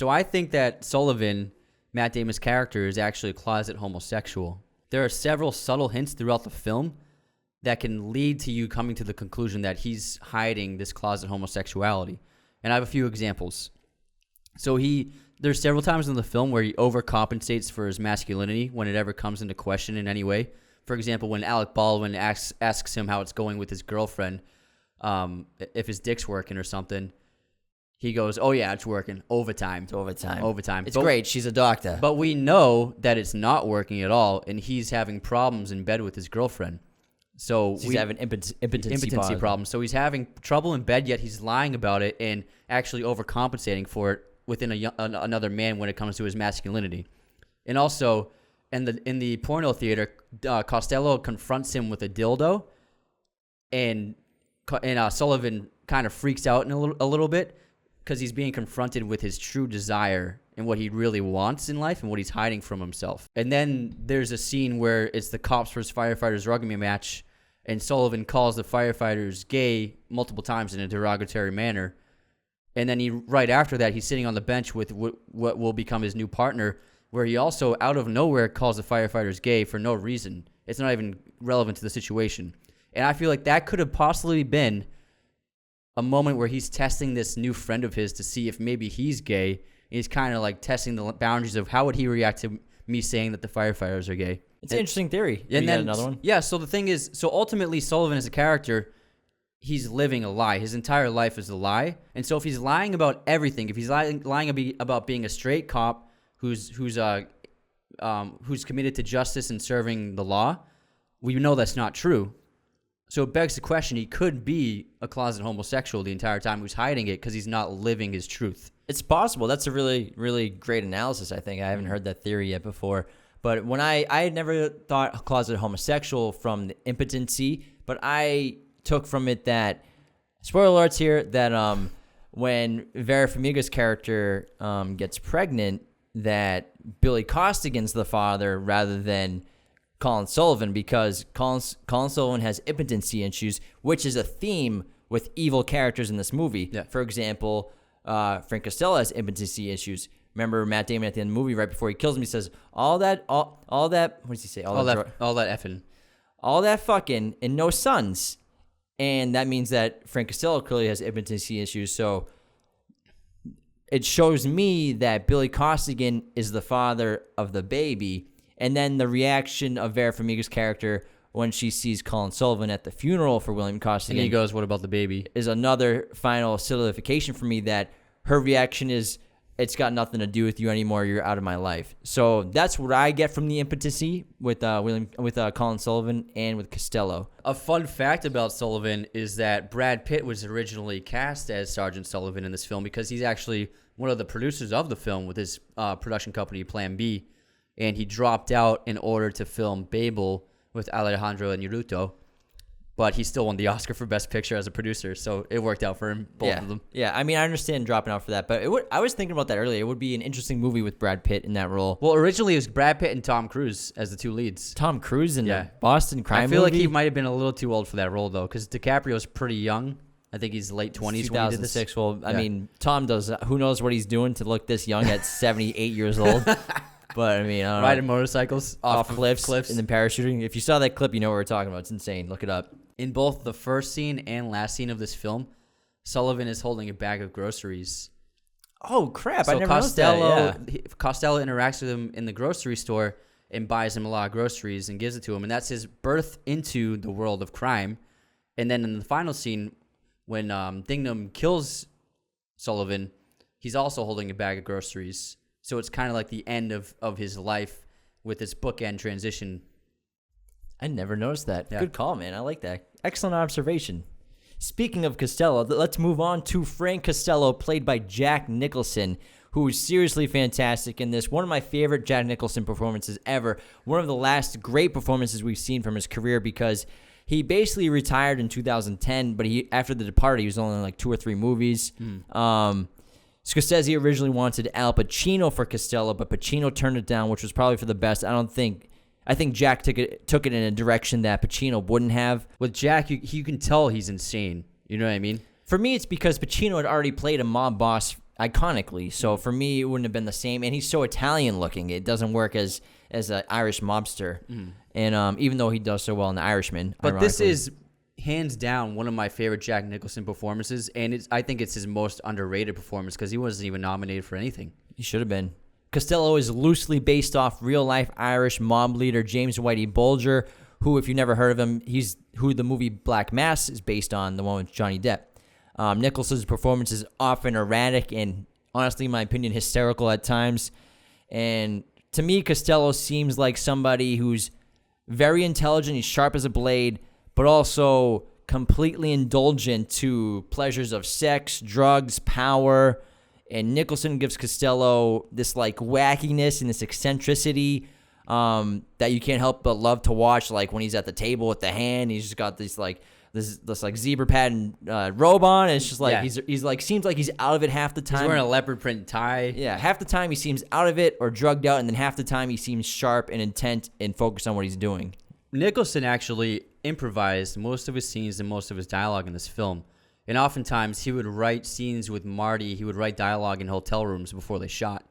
So I think that Sullivan, Matt Damon's character, is actually a closet homosexual. There are several subtle hints throughout the film that can lead to you coming to the conclusion that he's hiding this closet homosexuality. And I have a few examples. So there's several times in the film where he overcompensates for his masculinity when it ever comes into question in any way. For example, when Alec Baldwin asks him how it's going with his girlfriend, if his dick's working or something, he goes, "Oh yeah, it's working. Overtime. It's overtime. Overtime. It's great. She's a doctor." But we know that it's not working at all, and he's having problems in bed with his girlfriend. So he's having impotency problems. So he's having trouble in bed, yet he's lying about it and actually overcompensating for it within another man when it comes to his masculinity. And also, in the porno theater, Costello confronts him with a dildo, and Sullivan kind of freaks out in a little bit because he's being confronted with his true desire and what he really wants in life and what he's hiding from himself. And then there's a scene where it's the cops versus firefighters rugby match, and Sullivan calls the firefighters gay multiple times in a derogatory manner. And then right after that, he's sitting on the bench with what will become his new partner, where he also, out of nowhere, calls the firefighters gay for no reason. It's not even relevant to the situation. And I feel like that could have possibly been a moment where he's testing this new friend of his to see if maybe he's gay. And he's kind of like testing the boundaries of how would he react to me saying that the firefighters are gay. It's an interesting theory. And then another one. Yeah, so the thing is, so ultimately Sullivan as a character, he's living a lie. His entire life is a lie. And so if he's lying about everything, if he's lying about being a straight cop who's committed to justice and serving the law, we know that's not true. So it begs the question, he could be a closet homosexual the entire time who's hiding it because he's not living his truth. It's possible. That's a really, really great analysis, I think. I haven't heard that theory yet before. But when I had never thought closet homosexual from the impotency, but I took from it that, spoiler alerts here, that when Vera Farmiga's character gets pregnant, that Billy Costigan's the father rather than Colin Sullivan, because Colin Sullivan has impotency issues, which is a theme with evil characters in this movie. Yeah. For example, Frank Costello has impotency issues. Remember Matt Damon at the end of the movie, right before he kills him, he says, all that, what does he say? All that effing. All that fucking and no sons. And that means that Frank Costello clearly has impotency issues. So it shows me that Billy Costigan is the father of the baby. And then the reaction of Vera Farmiga's character when she sees Colin Sullivan at the funeral for William Costigan. And he goes, "What about the baby?" Is another final solidification for me that her reaction is, it's got nothing to do with you anymore. You're out of my life. So that's what I get from the impotency with Colin Sullivan and with Costello. A fun fact about Sullivan is that Brad Pitt was originally cast as Sergeant Sullivan in this film because he's actually one of the producers of the film with his production company Plan B, and he dropped out in order to film Babel with Alejandro Inarritu. But he still won the Oscar for Best Picture as a producer, so it worked out for him, both of them. Yeah, I mean, I understand dropping out for that, but I was thinking about that earlier. It would be an interesting movie with Brad Pitt in that role. Well, originally it was Brad Pitt and Tom Cruise as the two leads. Tom Cruise in the Boston crime movie? I feel like he might have been a little too old for that role, though, because DiCaprio's pretty young. I think he's late 20s 2006. when he did this. Well, I mean, Tom does, who knows what he's doing to look this young at 78 years old. But, I mean, I don't know. Riding motorcycles off cliffs and then parachuting. If you saw that clip, you know what we're talking about. It's insane. Look it up. In both the first scene and last scene of this film, Sullivan is holding a bag of groceries. Oh, crap. So I never noticed that. Costello interacts with him in the grocery store and buys him a lot of groceries and gives it to him. And that's his birth into the world of crime. And then in the final scene, when Dingnam kills Sullivan, he's also holding a bag of groceries. So it's kind of like the end of his life with this bookend transition. I never noticed that. Yeah. Good call, man. I like that. Excellent observation. Speaking of Costello, let's move on to Frank Costello, played by Jack Nicholson, who is seriously fantastic in this. One of my favorite Jack Nicholson performances ever. One of the last great performances we've seen from his career, because he basically retired in 2010, but after The Departed, he was only in like 2 or 3 movies. Scorsese originally wanted Al Pacino for Costello, but Pacino turned it down, which was probably for the best. I think Jack took it in a direction that Pacino wouldn't have. With Jack, you can tell he's insane. You know what I mean? For me, it's because Pacino had already played a mob boss iconically. So for me, it wouldn't have been the same. And he's so Italian looking, it doesn't work as an Irish mobster. And even though he does so well in The Irishman, But this ironically. is hands down one of my favorite Jack Nicholson performances, and I think it's his most underrated performance because he wasn't even nominated for anything. He should have been. Costello is loosely based off real-life Irish mob leader James Whitey Bulger, who, if you never heard of him, he's who the movie Black Mass is based on, the one with Johnny Depp. Nicholson's performance is often erratic and, honestly, in my opinion, hysterical at times. And to me, Costello seems like somebody who's very intelligent, he's sharp as a blade, but also completely indulgent to pleasures of sex, drugs, power. And Nicholson gives Costello this like wackiness and this eccentricity that you can't help but love to watch. Like when he's at the table with the hand, he's just got this like zebra pattern robe on. And it's just like he's like seems like he's out of it half the time. He's wearing a leopard print tie. Yeah, half the time he seems out of it or drugged out, and then half the time he seems sharp and intent and focused on what he's doing. Nicholson actually improvised most of his scenes and most of his dialogue in this film. And oftentimes he would write scenes with Marty. He would write dialogue in hotel rooms before they shot.